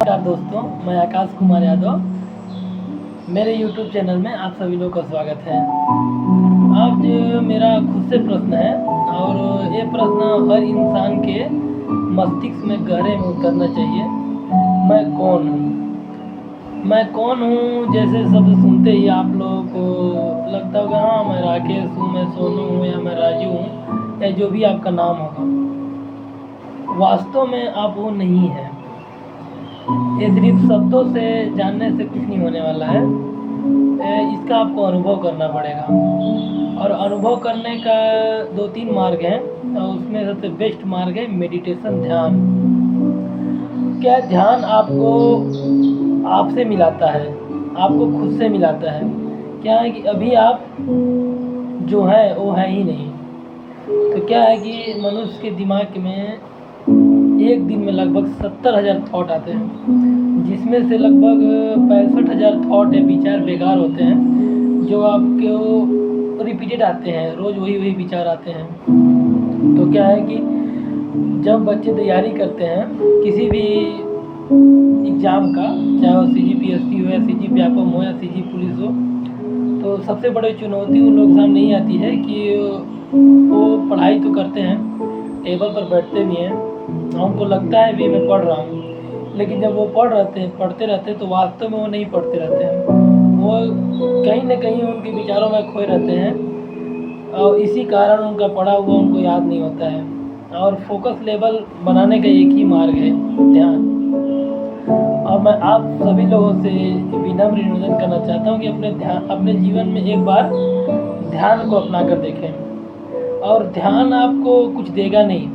नमस्कार दोस्तों, मैं आकाश कुमार यादव। मेरे YouTube चैनल में आप सभी लोगों का स्वागत है। आज मेरा खुद से प्रश्न है और ये प्रश्न हर इंसान के मस्तिष्क में गहरे में उतरना चाहिए। मैं कौन हूँ? मैं कौन हूँ जैसे शब्द सुनते ही आप लोगों को लगता होगा हाँ मैं राकेश हूँ, मैं सोनू हूँ या मैं राजू हूँ या जो भी आपका नाम होगा। वास्तव में आप वो नहीं है। ये सिर्फ शब्दों से जानने से कुछ नहीं होने वाला है। इसका आपको अनुभव करना पड़ेगा और अनुभव करने का 2-3 मार्ग हैं और उसमें सबसे बेस्ट मार्ग है मेडिटेशन, ध्यान। क्या ध्यान आपको आपसे मिलाता है, आपको खुद से मिलाता है। क्या है कि अभी आप जो है वो है ही नहीं। तो क्या है कि मनुष्य के दिमाग में एक दिन में लगभग 70,000 थॉट आते हैं, जिसमें से लगभग 65,000 थॉट या विचार बेकार होते हैं, जो आपको रिपीटेड आते हैं, रोज़ वही विचार आते हैं। तो क्या है कि जब बच्चे तैयारी करते हैं किसी भी एग्ज़ाम का, चाहे वो CGPSC हो या CG व्यापम हो या CG पुलिस हो, तो सबसे बड़ी चुनौती उन लोग सामने नहीं आती है कि वो पढ़ाई तो करते हैं, टेबल पर बैठते भी हैं, उनको लगता है भी मैं पढ़ रहा हूँ, लेकिन जब वो पढ़ते रहते हैं तो वास्तव में वो नहीं पढ़ते रहते हैं। वो कहीं ना कहीं उनके विचारों में खोए रहते हैं और इसी कारण उनका पढ़ा हुआ उनको याद नहीं होता है। और फोकस लेवल बनाने का एक ही मार्ग है, ध्यान। और मैं आप सभी लोगों से विनम्र निवेदन करना चाहता हूँ कि अपने जीवन में एक बार ध्यान को अपना कर देखें। और ध्यान आपको कुछ देगा नहीं,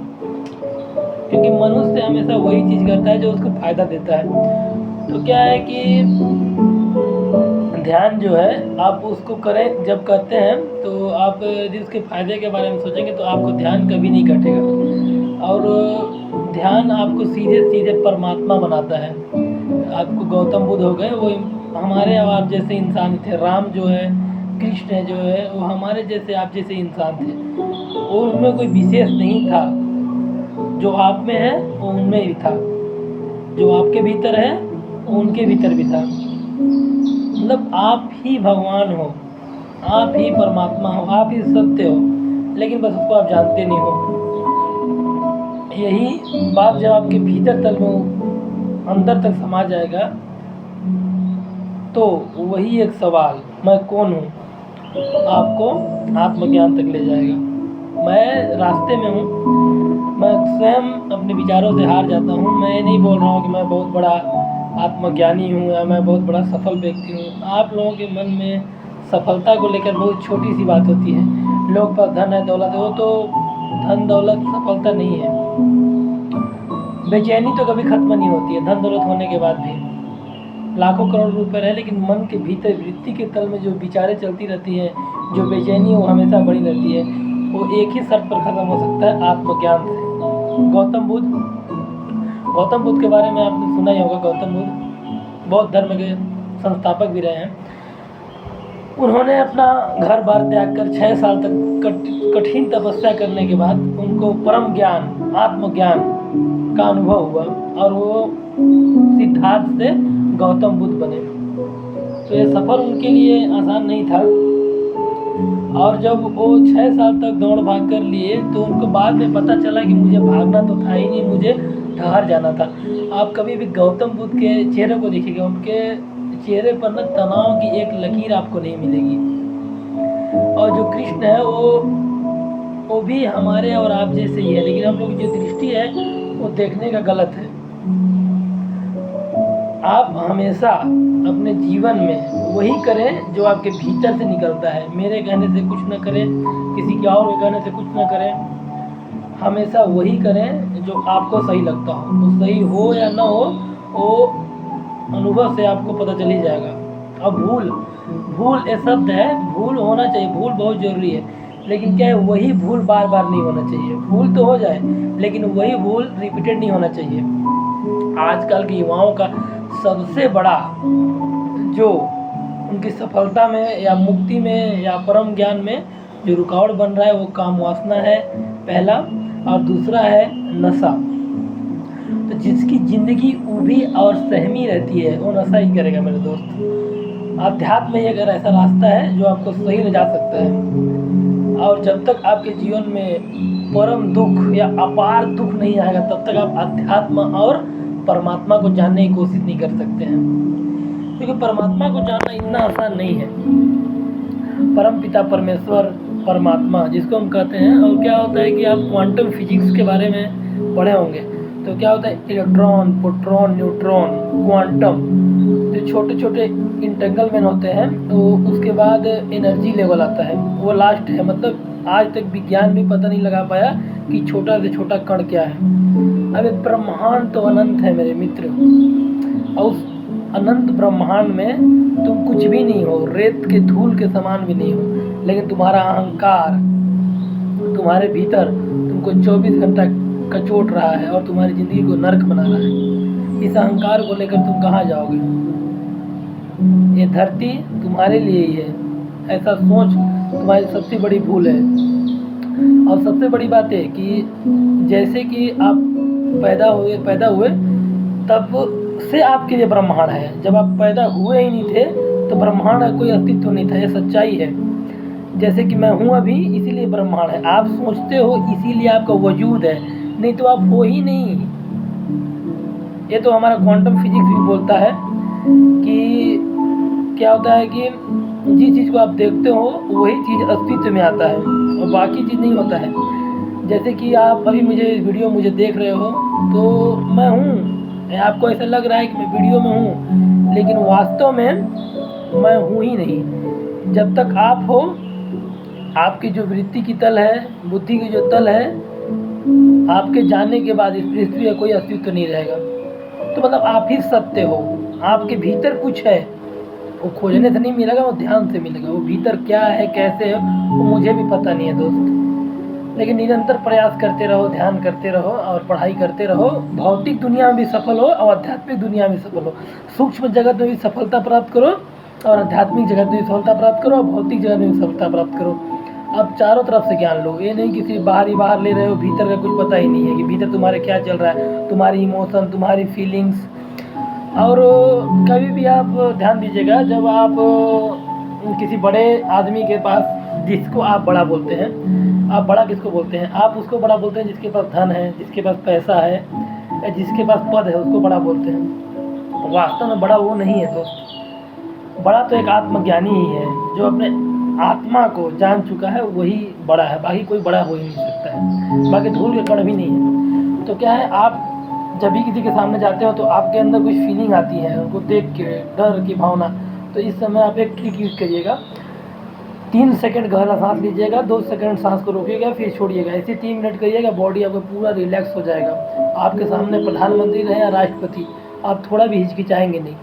क्योंकि मनुष्य हमेशा वही चीज़ करता है जो उसको फ़ायदा देता है। तो क्या है कि ध्यान जो है आप उसको करें, जब करते हैं तो आप यदि उसके फ़ायदे के बारे में सोचेंगे तो आपको ध्यान कभी नहीं कटेगा। और ध्यान आपको सीधे सीधे परमात्मा बनाता है। आपको गौतम बुद्ध हो गए, वो हमारे और आप जैसे इंसान थे। राम जो है, कृष्ण जो है, वो हमारे जैसे आप जैसे इंसान थे। वो उनमें कोई विशेष नहीं था। जो आप में है वो उनमें भी था, जो आपके भीतर है वो उनके भीतर भी था। मतलब आप ही भगवान हो, आप ही परमात्मा हो, आप ही सत्य हो, लेकिन बस उसको आप जानते नहीं हो। यही बात जब आपके भीतर तक में अंदर तक समा जाएगा तो वही एक सवाल, मैं कौन हूँ, आपको आत्मज्ञान तक ले जाएगा। मैं रास्ते में हूँ, मैं स्वयं अपने विचारों से हार जाता हूँ। मैं नहीं बोल रहा हूँ कि मैं बहुत बड़ा आत्मज्ञानी हूँ या मैं बहुत बड़ा सफल व्यक्ति हूँ। आप लोगों के मन में सफलता को लेकर बहुत छोटी सी बात होती है। लोग पास धन है, दौलत है, वो तो धन दौलत सफलता नहीं है। बेचैनी तो कभी खत्म नहीं होती है, धन दौलत होने के बाद भी। लाखों करोड़ रुपए रहे, लेकिन मन के भीतर वृत्ति के तल में जो विचारें चलती रहती हैं, जो बेचैनी है वो हमेशा बनी रहती है। वो एक ही शर्त पर ख़त्म हो सकता है, आत्मज्ञान से। गौतम बुद्ध के बारे में आपने सुना ही होगा। गौतम बुद्ध बौद्ध धर्म के संस्थापक भी रहे हैं। उन्होंने अपना घर बार त्याग कर 6 साल तक कठिन तपस्या करने के बाद उनको परम ज्ञान, आत्मज्ञान का अनुभव हुआ और वो सिद्धार्थ से गौतम बुद्ध बने। तो ये सफ़र उनके लिए आसान नहीं था। और जब वो 6 साल तक दौड़ भाग कर लिए तो उनको बाद में पता चला कि मुझे भागना तो था ही नहीं, मुझे ठहर जाना था। आप कभी भी गौतम बुद्ध के चेहरे को देखिएगा, उनके चेहरे पर न तनाव की एक लकीर आपको नहीं मिलेगी। और जो कृष्ण है वो भी हमारे और आप जैसे ही है, लेकिन हम लोग जो दृष्टि है वो देखने का गलत है। आप हमेशा अपने जीवन में वही करें जो आपके भीतर से निकलता है। मेरे कहने से कुछ न करें, किसी के और के कहने से कुछ न करें। हमेशा वही करें जो आपको सही लगता हो। वो सही हो या ना हो, वो अनुभव से आपको पता चल ही जाएगा। अब भूल ये शब्द है, भूल होना चाहिए, भूल बहुत ज़रूरी है, लेकिन क्या है, वही भूल बार बार नहीं होना चाहिए। भूल तो हो जाए, लेकिन वही भूल रिपीटेड नहीं होना चाहिए। आजकल के युवाओं का सबसे बड़ा जो उनकी सफलता में या मुक्ति में या परम ज्ञान में जो रुकावट बन रहा है वो काम वासना है, पहला। और दूसरा है नशा। तो तो जिसकी ज़िंदगी ऊभी और सहमी रहती है वो नशा ही करेगा मेरे दोस्त। अध्यात्म ही अगर ऐसा रास्ता है जो आपको सही ले जा सकता है, और जब तक आपके जीवन में परम दुख या अपार दुख नहीं आएगा तब तक आप अध्यात्म और परमात्मा को जानने की कोशिश नहीं कर सकते हैं, क्योंकि परमात्मा को जानना इतना आसान नहीं है। परम पिता परमेश्वर परमात्मा जिसको हम कहते हैं, और क्या होता है कि आप क्वांटम फिजिक्स के बारे में पढ़े होंगे, तो क्या होता है इलेक्ट्रॉन, प्रोटॉन, न्यूट्रॉन, क्वांटम, तो छोटे छोटे इंटेंगलमेंट होते हैं, तो उसके बाद एनर्जी लेवल आता है, वो लास्ट है। मतलब आज तक विज्ञान भी पता नहीं लगा पाया कि छोटा से छोटा कण क्या है। अब ब्रह्मांड तो अनंत है मेरे मित्र, और उस अनंत ब्रह्मांड में तुम कुछ भी नहीं हो, रेत के धूल के समान भी नहीं हो, लेकिन तुम्हारा अहंकार तुम्हारे भीतर तुमको 24 घंटा कचोट रहा है और तुम्हारी ज़िंदगी को नर्क बना रहा है। इस अहंकार को लेकर तुम कहाँ जाओगे? ये धरती तुम्हारे लिए ही है, ऐसा सोच तुम्हारी सबसे बड़ी भूल है। और सबसे बड़ी बात है कि जैसे कि आप पैदा हुए तब से आपके लिए ब्रह्मांड है। जब आप पैदा हुए ही नहीं थे तो ब्रह्मांड का कोई अस्तित्व नहीं था, ये सच्चाई है। जैसे कि मैं हूँ अभी, इसीलिए ब्रह्मांड है। आप सोचते हो इसीलिए आपका वजूद है, नहीं तो आप हो ही नहीं। ये तो हमारा क्वांटम फिजिक्स भी बोलता है कि क्या होता है कि जिस चीज़ को आप देखते हो वही चीज़ अस्तित्व में आता है और बाकी चीज़ नहीं होता है। जैसे कि आप अभी मुझे देख रहे हो तो मैं हूँ, आपको ऐसा लग रहा है कि मैं वीडियो में हूँ, लेकिन वास्तव में मैं हूँ ही नहीं। जब तक आप हो, आपकी जो वृत्ति की तल है, बुद्धि की जो तल है, आपके जाने के बाद इस पृथ्वी का कोई अस्तित्व नहीं रहेगा। तो मतलब आप ही सत्य हो, आपके भीतर कुछ है, वो खोजने से नहीं मिलेगा, वो ध्यान से मिलेगा। वो भीतर क्या है, कैसे है, वो मुझे भी पता नहीं है दोस्त। लेकिन निरंतर प्रयास करते रहो, ध्यान करते रहो और पढ़ाई करते रहो। भौतिक दुनिया में भी सफल हो और आध्यात्मिक दुनिया में सफल हो। सूक्ष्म जगत में भी सफलता प्राप्त करो और आध्यात्मिक जगत में भी सफलता प्राप्त करो और भौतिक जगत में भी सफलता प्राप्त करो। आप चारों तरफ से ज्ञान लो, ये नहीं कि सिर्फ बाहर ले रहे हो, भीतर का कुछ पता ही नहीं है कि भीतर तुम्हारे क्या चल रहा है, तुम्हारी इमोशन, तुम्हारी फीलिंग्स। और कभी भी आप ध्यान दीजिएगा, जब आप किसी बड़े आदमी के पास, जिसको आप बड़ा बोलते हैं, आप बड़ा किसको बोलते हैं? आप उसको बड़ा बोलते हैं जिसके पास धन है, जिसके पास पैसा है या जिसके पास पद है, उसको बड़ा बोलते हैं। वास्तव में बड़ा वो नहीं है दोस्त। बड़ा तो एक आत्मज्ञानी ही है, जो अपने आत्मा को जान चुका है, वही बड़ा है। बाकी कोई बड़ा हो ही नहीं सकता है, बाकी धूल के कण भी नहीं है। तो क्या है, आप जब भी किसी के सामने जाते हो तो आपके अंदर कुछ फीलिंग आती है उनको देख के, डर की भावना। तो इस समय आप एक ट्रिक यूज़ करिएगा, 3 सेकंड गहरा सांस लीजिएगा, 2 सेकंड सांस को रोकिएगा, फिर छोड़िएगा। ऐसे 3 मिनट करिएगा, बॉडी आपका पूरा रिलैक्स हो जाएगा। आपके सामने प्रधानमंत्री रहे या राष्ट्रपति, आप थोड़ा भी हिचकिचाएंगे नहीं,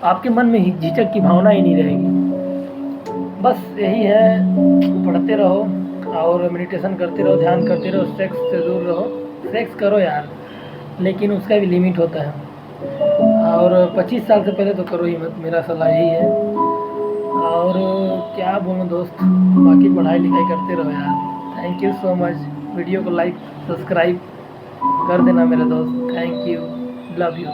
आपके मन में झिझक की भावना ही नहीं रहेगी। बस यही है, पढ़ते रहो और मेडिटेशन करते रहो, ध्यान करते रहो, सेक्स से दूर रहो। सेक्स करो यार, लेकिन उसका भी लिमिट होता है, और 25 साल से पहले तो करो ही मत, मेरा सलाह यही है। और क्या बोलूं दोस्त, बाकी पढ़ाई लिखाई करते रहो यार। Thank you so much. Video को लाइक सब्सक्राइब कर देना मेरे दोस्त। Thank you, love you.